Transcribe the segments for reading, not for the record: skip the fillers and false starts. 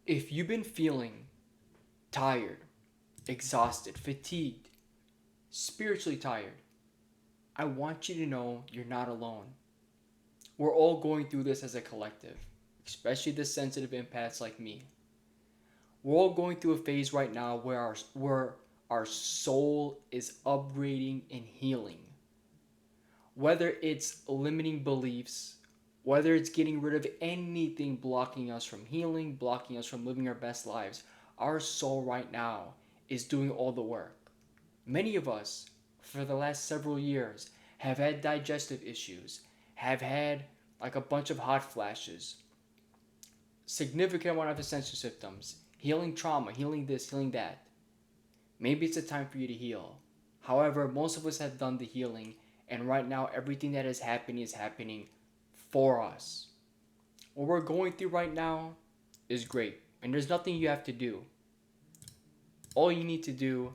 If you've been feeling tired, exhausted, fatigued, spiritually tired, I want you to know you're not alone. We're all going through this as a collective, especially the sensitive empaths like me. We're all going through a phase right now where our soul is upgrading and healing. Whether it's limiting beliefs, whether it's getting rid of anything blocking us from healing, blocking us from living our best lives, our soul right now is doing all the work. Many of us, for the last several years, have had digestive issues, have had like a bunch of hot flashes, significant amount of essential symptoms, healing trauma, healing this, healing that. Maybe it's a time for you to heal. However, most of us have done the healing, and right now, everything that is happening for us. What we're going through right now is great, and there's nothing you have to do. All you need to do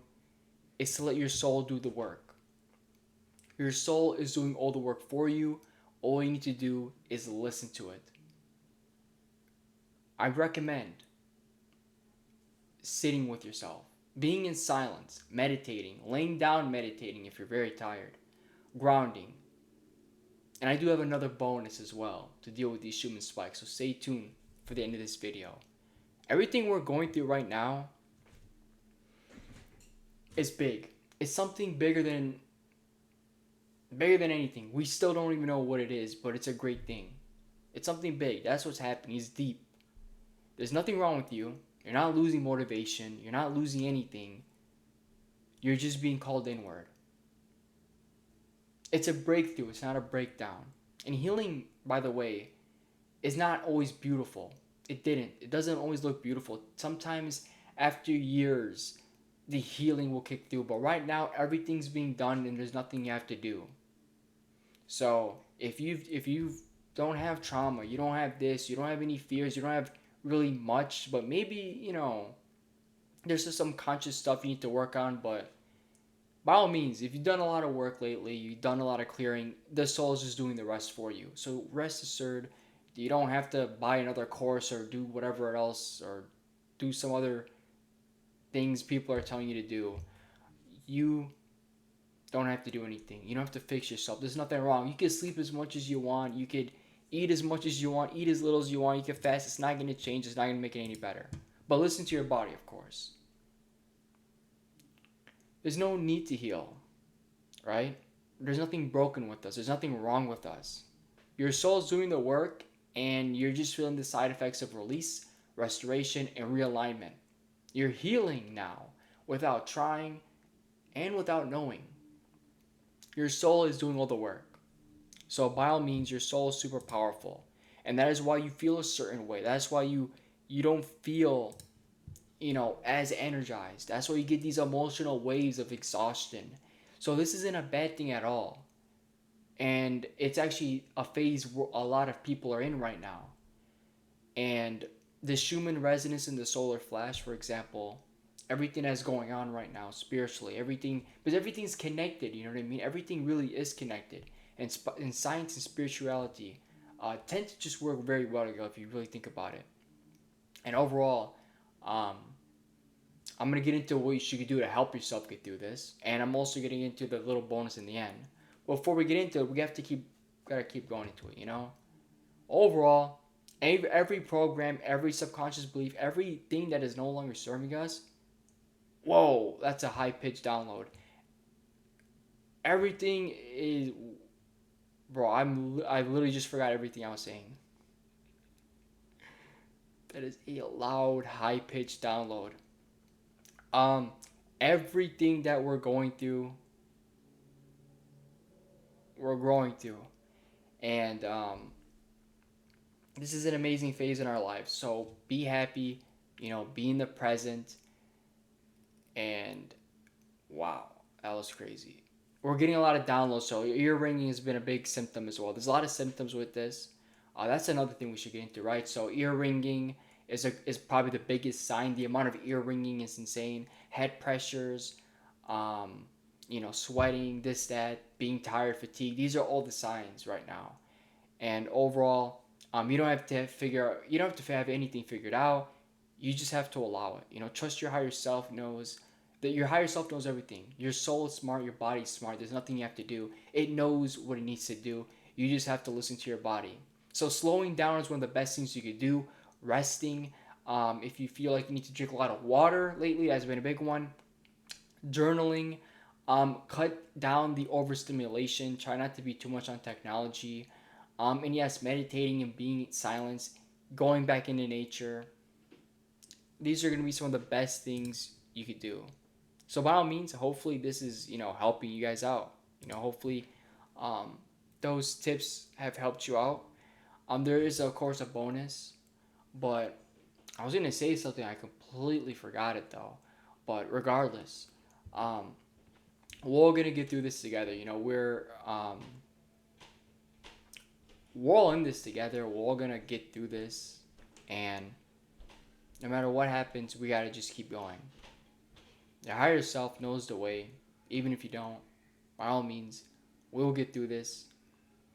is to let your soul do the work. Your soul is doing all the work for you. All you need to do is listen to it. I recommend sitting with yourself, being in silence, meditating, laying down meditating if you're very tired, grounding. And I do have another bonus as well to deal with these Schumann spikes, so stay tuned for the end of this video. Everything we're going through right now is big. It's something bigger than anything. We still don't even know what it is, but it's a great thing. It's something big. That's what's happening. It's deep. There's nothing wrong with you. You're not losing motivation. You're not losing anything. You're just being called inward. It's a breakthrough. It's not a breakdown. And healing, by the way, is not always beautiful. It didn't. It doesn't always look beautiful. Sometimes after years, the healing will kick through. But right now, everything's being done and there's nothing you have to do. So if you don't have trauma, you don't have this, you don't have any fears, you don't have really much, but maybe there's just some conscious stuff you need to work on. But by all means, if you've done a lot of work lately, you've done a lot of clearing, the soul is just doing the rest for you. So rest assured, you don't have to buy another course or do whatever else or do some other things people are telling you to do. You don't have to do anything. You don't have to fix yourself. There's nothing wrong. You can sleep as much as you want. You could eat as much as you want, eat as little as you want. You can fast. It's not going to change. It's not going to make it any better. But listen to your body, of course. There's no need to heal, right? There's nothing broken with us. There's nothing wrong with us. Your soul's doing the work, and you're just feeling the side effects of release, restoration, and realignment. You're healing now without trying and without knowing. Your soul is doing all the work. So by all means, your soul is super powerful. And that is why you feel a certain way. That's why you don't feel, as energized. That's why you get these emotional waves of exhaustion. So this isn't a bad thing at all. And it's actually a phase where a lot of people are in right now. And the Schumann resonance and the solar flash, for example, everything that's going on right now spiritually, everything, because everything's connected, you know what I mean? Everything really is connected. And science and spirituality tend to just work very well together if you really think about it. And overall, um, I'm going to get into what you should do to help yourself get through this. And I'm also getting into the little bonus in the end. Before we get into it, we have to gotta keep going into it. Overall, every program, every subconscious belief, everything that is no longer serving us, whoa, that's a high pitched download. Everything is, bro. I literally just forgot everything I was saying. That is a loud, high pitched download. Um, Everything that we're growing through, and this is an amazing phase in our lives. So be happy, be in the present, and wow, that was crazy. We're getting a lot of downloads, so ear ringing has been a big symptom as well. There's a lot of symptoms with this. That's another thing we should get into, right? So ear ringing is probably the biggest sign. The amount of ear ringing is insane. Head pressures, sweating, this, that, being tired, fatigue. These are all the signs right now. And overall, you don't have to have anything figured out. You just have to allow it. Trust your higher self knows that your higher self knows everything. Your soul is smart, your body's smart. There's nothing you have to do. It knows what it needs to do. You just have to listen to your body. So slowing down is one of the best things you could do. Resting. If you feel like you need to drink a lot of water lately, has been a big one. Journaling. Cut down the overstimulation. Try not to be too much on technology. And yes, meditating and being in silence, going back into nature. These are going to be some of the best things you could do. So by all means, hopefully this is helping you guys out. Hopefully um, those tips have helped you out. There is of course a bonus, but I was gonna say something, I completely forgot it though. But regardless, um, we're all gonna get through this together. We're all in this together. We're all gonna get through this, and no matter what happens, we gotta just keep going. Your higher self knows the way, even if you don't. By all means, we'll get through this.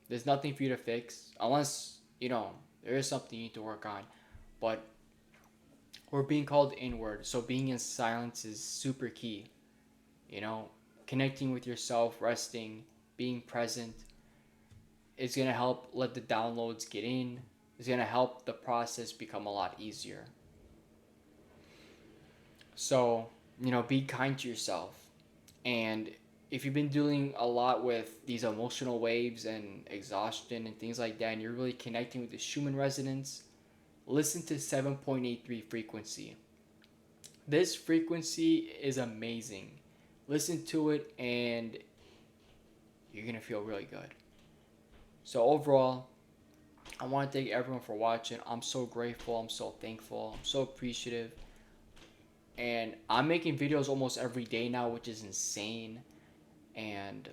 There's nothing for you to fix, unless there is something you need to work on. But we're being called inward, so being in silence is super key. You know, Connecting with yourself, resting, being present. It's gonna help let the downloads get in. It's gonna help the process become a lot easier. So, be kind to yourself. And if you've been dealing a lot with these emotional waves and exhaustion and things like that, and you're really connecting with the Schumann resonance, listen to 7.83 frequency. This frequency is amazing. Listen to it, and you're going to feel really good. So, overall, I want to thank everyone for watching. I'm so grateful. I'm so thankful. I'm so appreciative. And I'm making videos almost every day now, which is insane. And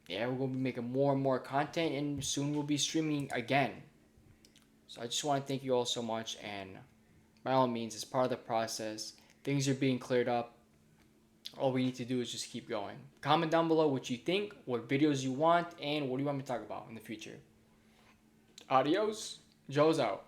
yeah, we're going to be making more and more content, and soon we'll be streaming again. So I just want to thank you all so much, and by all means, it's part of the process. Things are being cleared up. All we need to do is just keep going. Comment down below what you think, what videos you want, and what do you want me to talk about in the future. Adios. Joe's out.